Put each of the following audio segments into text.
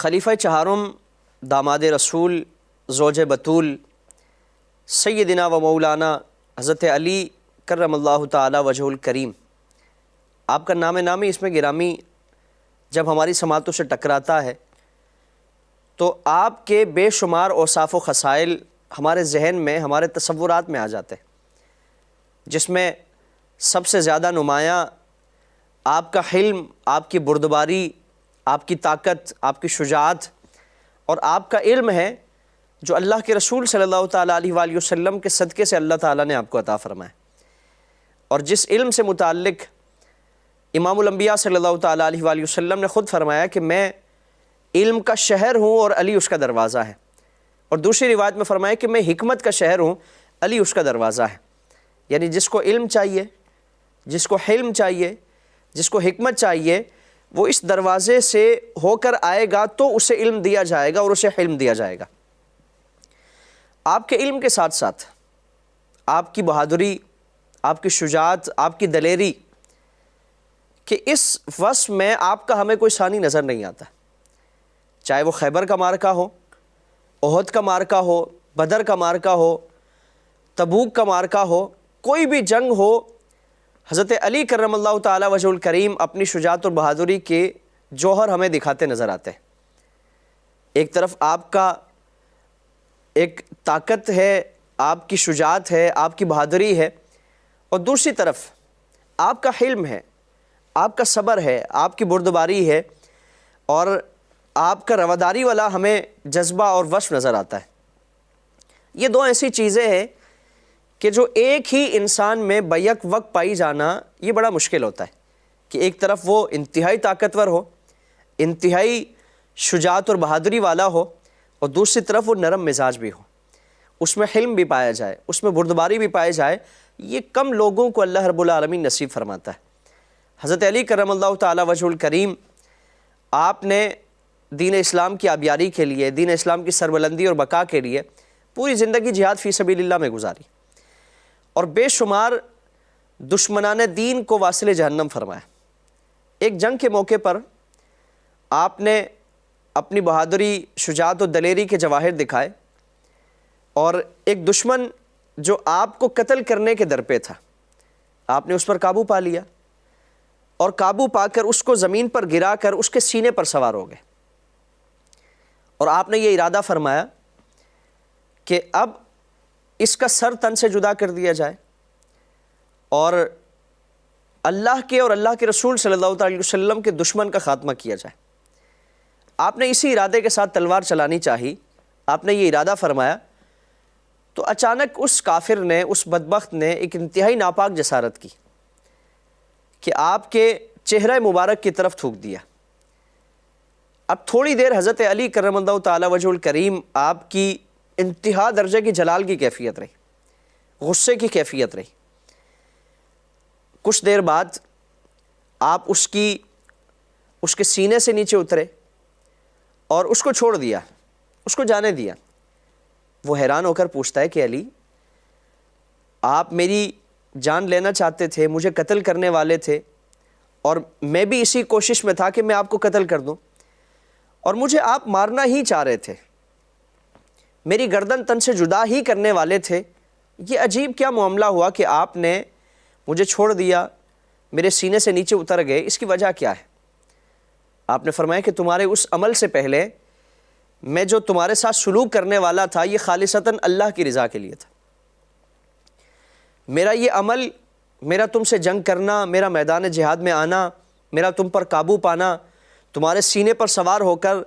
خلیفہ چہارم داماد رسول زوج بطول سیدنا و مولانا حضرت علی کرم اللہ تعالی وجہ الکریم، آپ کا نام نامی اس میں گرامی جب ہماری سماعتوں سے ٹکراتا ہے تو آپ کے بے شمار اوصاف و خصائل ہمارے ذہن میں، ہمارے تصورات میں آ جاتے ہیں، جس میں سب سے زیادہ نمایاں آپ کا حلم، آپ کی بردباری، آپ کی طاقت، آپ کی شجاعت اور آپ کا علم ہے جو اللہ کے رسول صلی اللہ تعالیٰ علیہ وآلہ وسلم کے صدقے سے اللہ تعالیٰ نے آپ کو عطا فرمایا، اور جس علم سے متعلق امام الانبیاء صلی اللہ تعالیٰ علیہ وآلہ وسلم نے خود فرمایا کہ میں علم کا شہر ہوں اور علی اس کا دروازہ ہے، اور دوسری روایت میں فرمایا کہ میں حکمت کا شہر ہوں، علی اس کا دروازہ ہے۔ یعنی جس کو علم چاہیے، جس کو حلم چاہیے، جس کو حکمت چاہیے، وہ اس دروازے سے ہو کر آئے گا تو اسے علم دیا جائے گا اور اسے حلم دیا جائے گا۔ آپ کے علم کے ساتھ ساتھ آپ کی بہادری، آپ کی شجاعت، آپ کی دلیری کہ اس وصف میں آپ کا ہمیں کوئی ثانی نظر نہیں آتا، چاہے وہ خیبر کا معرکہ ہو، احد کا معرکہ ہو، بدر کا معرکہ ہو، تبوک کا معرکہ ہو، کوئی بھی جنگ ہو، حضرت علی کرم اللہ تعالی وجہ الکریم اپنی شجاعت اور بہادری کے جوہر ہمیں دکھاتے نظر آتے ہیں۔ ایک طرف آپ کا ایک طاقت ہے، آپ کی شجاعت ہے، آپ کی بہادری ہے، اور دوسری طرف آپ کا حلم ہے، آپ کا صبر ہے، آپ کی بردباری ہے، اور آپ کا رواداری والا ہمیں جذبہ اور وصف نظر آتا ہے۔ یہ دو ایسی چیزیں ہیں کہ جو ایک ہی انسان میں بیک وقت پائی جانا یہ بڑا مشکل ہوتا ہے، کہ ایک طرف وہ انتہائی طاقتور ہو، انتہائی شجاعت اور بہادری والا ہو، اور دوسری طرف وہ نرم مزاج بھی ہو، اس میں حلم بھی پایا جائے، اس میں بردباری بھی پائے جائے۔ یہ کم لوگوں کو اللہ رب العالمین نصیب فرماتا ہے۔ حضرت علی کرم اللہ تعالی وجہ الکریم، آپ نے دین اسلام کی آبیاری کے لیے، دین اسلام کی سربلندی اور بقا کے لیے پوری زندگی جہاد فی سبیل اللہ میں گزاری، اور بے شمار دشمنان دین کو واصل جہنم فرمایا۔ ایک جنگ کے موقع پر آپ نے اپنی بہادری، شجاعت و دلیری کے جواہر دکھائے، اور ایک دشمن جو آپ کو قتل کرنے کے در پہ تھا، آپ نے اس پر قابو پا لیا، اور قابو پا کر اس کو زمین پر گرا کر اس کے سینے پر سوار ہو گئے، اور آپ نے یہ ارادہ فرمایا کہ اب اس کا سر تن سے جدا کر دیا جائے، اور اللہ کے اور اللہ کے رسول صلی اللہ علیہ وسلم کے دشمن کا خاتمہ کیا جائے۔ آپ نے اسی ارادے کے ساتھ تلوار چلانی چاہی، آپ نے یہ ارادہ فرمایا، تو اچانک اس کافر نے، اس بدبخت نے ایک انتہائی ناپاک جسارت کی کہ آپ کے چہرہ مبارک کی طرف تھوک دیا۔ اب تھوڑی دیر حضرت علی کرم اللہ تعالی وجہ الکریم آپ کی انتہا درجے کی جلال کی کیفیت رہی، غصے کی کیفیت رہی۔ کچھ دیر بعد آپ اس کے سینے سے نیچے اترے اور اس کو چھوڑ دیا، اس کو جانے دیا۔ وہ حیران ہو کر پوچھتا ہے کہ علی، آپ میری جان لینا چاہتے تھے، مجھے قتل کرنے والے تھے، اور میں بھی اسی کوشش میں تھا کہ میں آپ کو قتل کر دوں، اور مجھے آپ مارنا ہی چاہ رہے تھے، میری گردن تن سے جدا ہی کرنے والے تھے، یہ عجیب کیا معاملہ ہوا کہ آپ نے مجھے چھوڑ دیا، میرے سینے سے نیچے اتر گئے، اس کی وجہ کیا ہے؟ آپ نے فرمایا کہ تمہارے اس عمل سے پہلے میں جو تمہارے ساتھ سلوک کرنے والا تھا یہ خالصتاً اللہ کی رضا کے لیے تھا۔ میرا یہ عمل، میرا تم سے جنگ کرنا، میرا میدان جہاد میں آنا، میرا تم پر قابو پانا، تمہارے سینے پر سوار ہو کر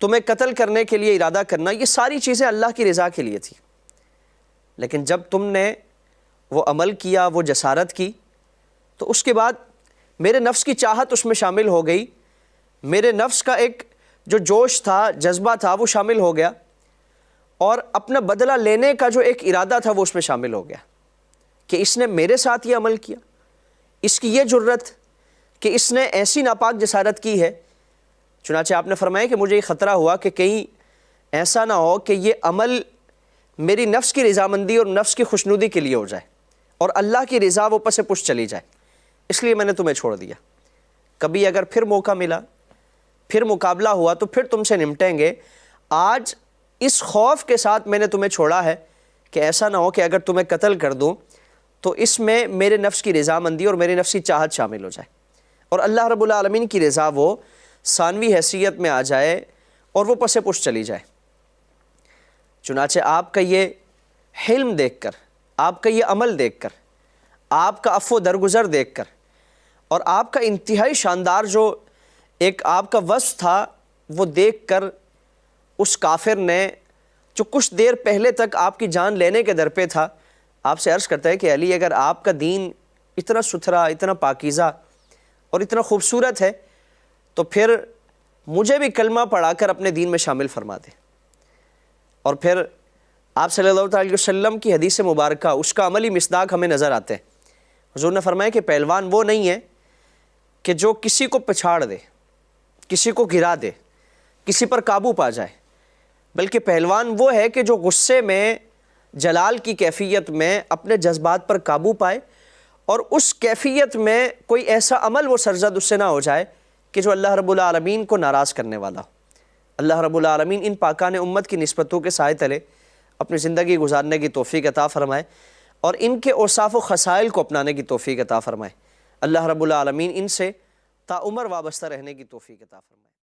تمہیں قتل کرنے کے لیے ارادہ کرنا، یہ ساری چیزیں اللہ کی رضا کے لیے تھی۔ لیکن جب تم نے وہ عمل کیا، وہ جسارت کی، تو اس کے بعد میرے نفس کی چاہت اس میں شامل ہو گئی، میرے نفس کا ایک جو جوش تھا، جذبہ تھا، وہ شامل ہو گیا، اور اپنا بدلہ لینے کا جو ایک ارادہ تھا وہ اس میں شامل ہو گیا کہ اس نے میرے ساتھ یہ عمل کیا، اس کی یہ جرت کہ اس نے ایسی ناپاک جسارت کی ہے۔ چنانچہ آپ نے فرمایا کہ مجھے یہ خطرہ ہوا کہ کہیں ایسا نہ ہو کہ یہ عمل میری نفس کی رضامندی اور نفس کی خوشنودی کے لیے ہو جائے، اور اللہ کی رضا وہ پس پش چلی جائے، اس لیے میں نے تمہیں چھوڑ دیا۔ کبھی اگر پھر موقع ملا پھر مقابلہ ہوا تو پھر تم سے نمٹیں گے۔ آج اس خوف کے ساتھ میں نے تمہیں چھوڑا ہے کہ ایسا نہ ہو کہ اگر تمہیں قتل کر دوں تو اس میں میرے نفس کی رضامندی اور میری نفسی چاہت شامل ہو جائے، اور اللہ رب العالمین کی رضا وہ ثانوی حیثیت میں آ جائے اور وہ پس پش چلی جائے۔ چنانچہ آپ کا یہ حلم دیکھ کر، آپ کا یہ عمل دیکھ کر، آپ کا عفو درگزر دیکھ کر، اور آپ کا انتہائی شاندار جو ایک آپ کا وصف تھا وہ دیکھ کر اس کافر نے جو کچھ دیر پہلے تک آپ کی جان لینے کے در پہ تھا، آپ سے عرض کرتا ہے کہ علی اگر آپ کا دین اتنا ستھرا، اتنا پاکیزہ اور اتنا خوبصورت ہے تو پھر مجھے بھی کلمہ پڑھا کر اپنے دین میں شامل فرما دے۔ اور پھر آپ صلی اللہ علیہ وسلم کی حدیث مبارکہ، اس کا عملی مصداق ہمیں نظر آتے ہیں۔ حضور نے فرمایا کہ پہلوان وہ نہیں ہے کہ جو کسی کو پچھاڑ دے، کسی کو گرا دے، کسی پر قابو پا جائے، بلکہ پہلوان وہ ہے کہ جو غصے میں، جلال کی کیفیت میں اپنے جذبات پر قابو پائے، اور اس کیفیت میں کوئی ایسا عمل وہ سرزد اس سے نہ ہو جائے کہ جو اللہ رب العالمین کو ناراض کرنے والا ہو۔ اللہ رب العالمین ان پاکان امت کی نسبتوں کے سائے تلے اپنی زندگی گزارنے کی توفیق عطا فرمائے، اور ان کے اوصاف و خصائل کو اپنانے کی توفیق عطا فرمائے۔ اللہ رب العالمین ان سے تا عمر وابستہ رہنے کی توفیق عطا فرمائے۔